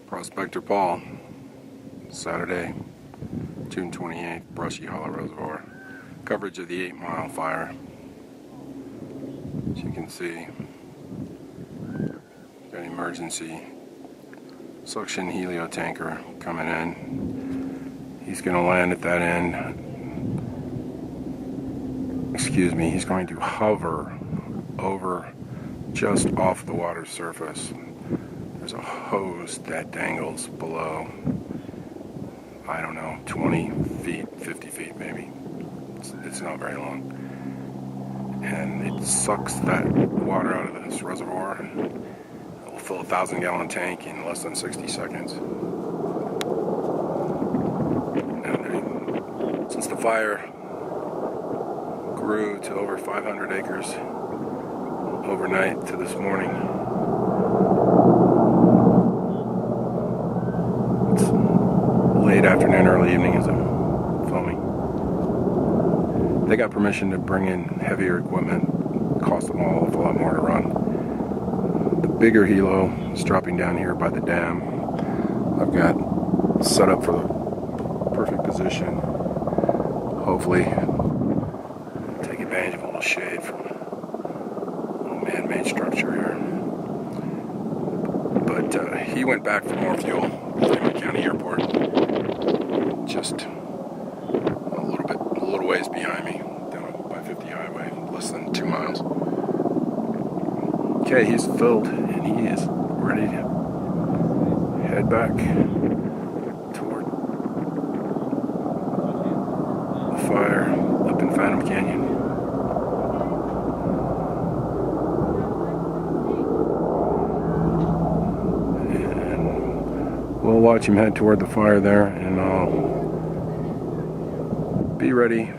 Prospector Paul, Saturday, June 28th, Brushy Hollow Reservoir. Coverage of the 8 Mile fire. As you can see, got an emergency suction helio tanker coming in. He's going to land at that end. Excuse me, he's going to hover over just off the water surface. There's a hose that dangles below, I don't know, 20 feet, 50 feet maybe. It's not very long. And it sucks that water out of this reservoir. It will fill a 1,000-gallon tank in less than 60 seconds. And since the fire grew to over 500 acres overnight to this morning, it's late afternoon, early evening as I'm filming. They got permission to bring in heavier equipment. It cost them all a lot more to run. The bigger helo is dropping down here by the dam. I've got set up for the perfect position. Hopefully take advantage of a little shade from a little man-made structure here. But he went back for more fuel at Fremont County Airport. Just a little ways behind me, down by 50 highway, less than 2 miles. Okay, he's filled and he is ready to head back toward the fire up in Phantom Canyon. And we'll watch him head toward the fire there, and I'll be ready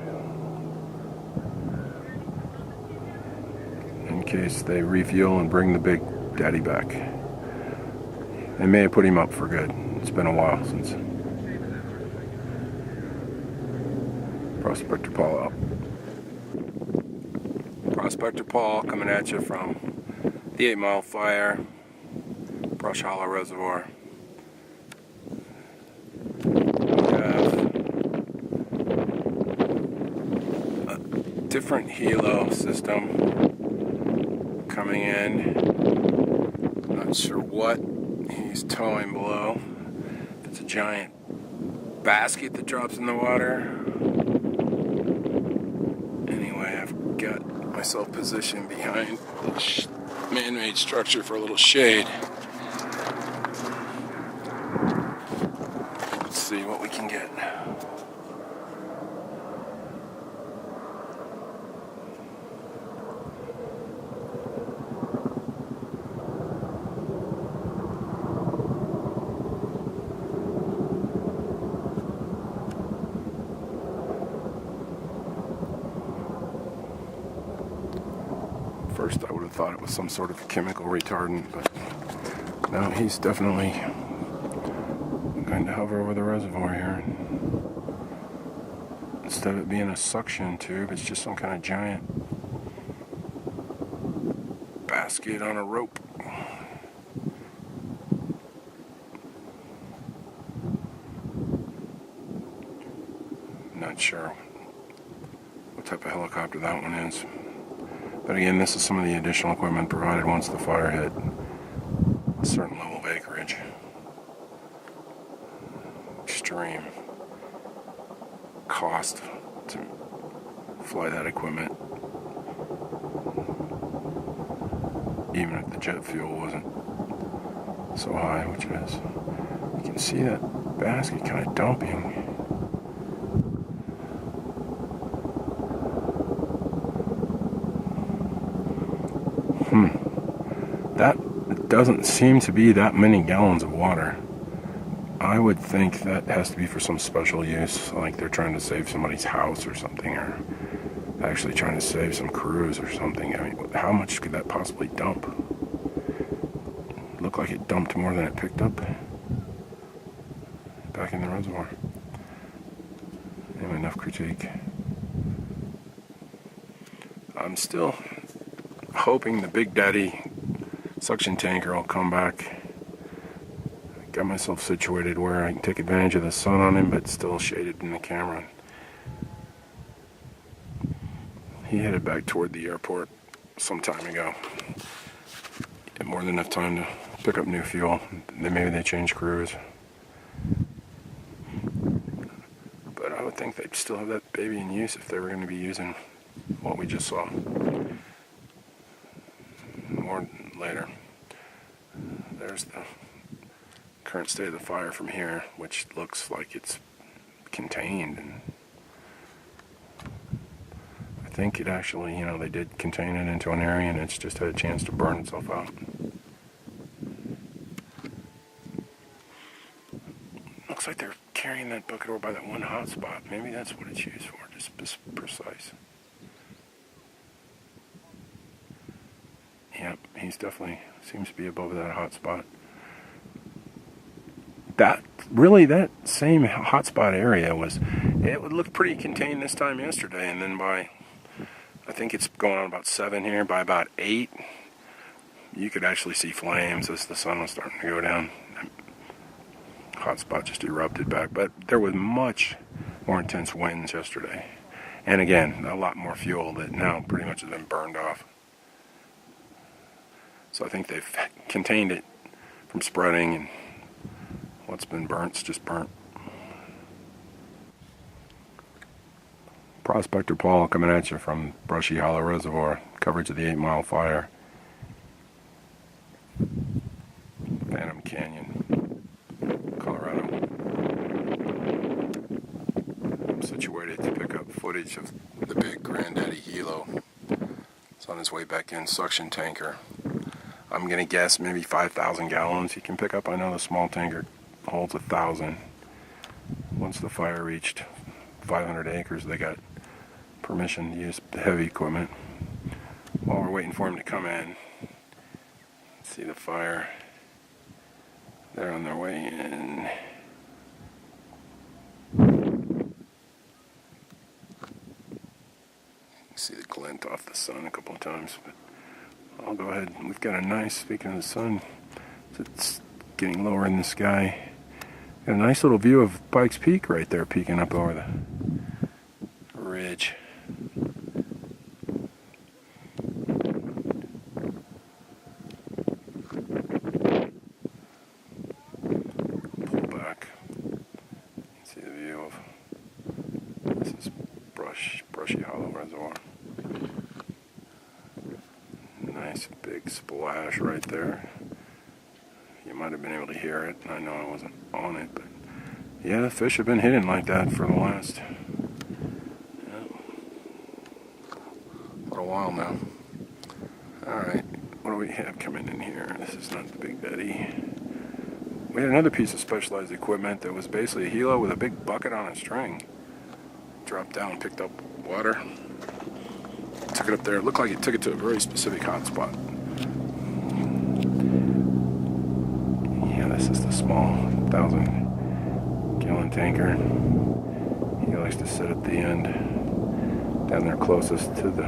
in case they refuel and bring the big daddy back. They may have put him up for good. It's been a while since. Prospector Paul out. Prospector Paul coming at you from the 8 Mile fire, Brush Hollow Reservoir. Different helo system coming in. Not sure what he's towing below. It's a giant basket that drops in the water. Anyway, I've got myself positioned behind the man-made structure for a little shade. Let's see what we can get. First, I would have thought it was some sort of chemical retardant, but no, he's definitely going to hover over the reservoir here. Instead of it being a suction tube, it's just some kind of giant basket on a rope. Not sure what type of helicopter that one is. But again, this is some of the additional equipment provided once the fire hit a certain level of acreage. Extreme cost to fly that equipment, even if the jet fuel wasn't so high, which it is. You can see that basket kind of dumping. That doesn't seem to be that many gallons of water. I would think that has to be for some special use, like they're trying to save somebody's house or something, or actually trying to save some crews or something. I mean, how much could that possibly dump? Looked like it dumped more than it picked up back in the reservoir. Anyway, enough critique. I'm still hoping the Big Daddy suction tanker will come back. got myself situated where I can take advantage of the sun on him, but still shaded in the camera. He headed back toward the airport some time ago. Had more than enough time to pick up new fuel. Maybe they changed crews. But I would think they'd still have that baby in use if they were going to be using what we just saw. More later. There's the current state of the fire from here, which looks like it's contained. And I think it actually, they did contain it into an area and it's just had a chance to burn itself out. Looks like they're carrying that bucket over by that one hot spot. Maybe that's what it's used for, just precise. Yep, he's definitely seems to be above that hot spot. That same hotspot area it would look pretty contained this time yesterday, and then by, I think it's going on about 7 here, by about 8, you could actually see flames as the sun was starting to go down. Hotspot just erupted back, but there was much more intense winds yesterday, and again, a lot more fuel that now pretty much has been burned off. So I think they've contained it from spreading, and what's been burnt's just burnt. Prospector Paul coming at you from Brushy Hollow Reservoir, coverage of the 8 Mile fire. Phantom Canyon, Colorado. I'm situated to pick up footage of the big Granddaddy Hilo. It's on his way back in, suction tanker. I'm going to guess maybe 5,000 gallons he can pick up. I know the small tanker holds 1,000. Once the fire reached 500 acres, they got permission to use the heavy equipment. While we're waiting for him to come in, see the fire. They're on their way in. You can see the glint off the sun a couple of times, but I'll go ahead. We've got a nice, speaking of the sun, it's getting lower in the sky. Got a nice little view of Pikes Peak right there, peeking up over the ridge. Pull back. You can see the view of, this is Brushy Hollow Reservoir. Nice big splash right there. You might have been able to hear it. I know I wasn't on it, but yeah, the fish have been hitting like that for the last little while now. Alright, what do we have coming in here? This is not the Big Daddy. We had another piece of specialized equipment that was basically a helo with a big bucket on a string. Dropped down, picked up water. Took it up there. It looked like it took it to a very specific hot spot. Yeah, this is the small 1,000-gallon tanker. He likes to sit at the end, down there closest to the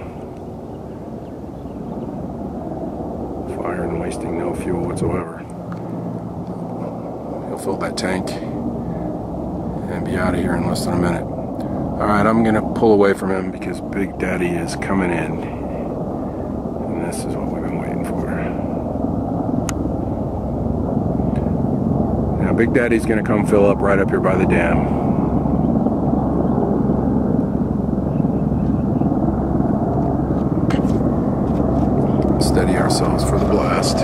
fire and wasting no fuel whatsoever. He'll fill that tank and be out of here in less than a minute. Alright, I'm going to pull away from him because Big Daddy is coming in. And this is what we've been waiting for. Now Big Daddy's going to come fill up right up here by the dam. Steady ourselves for the blast.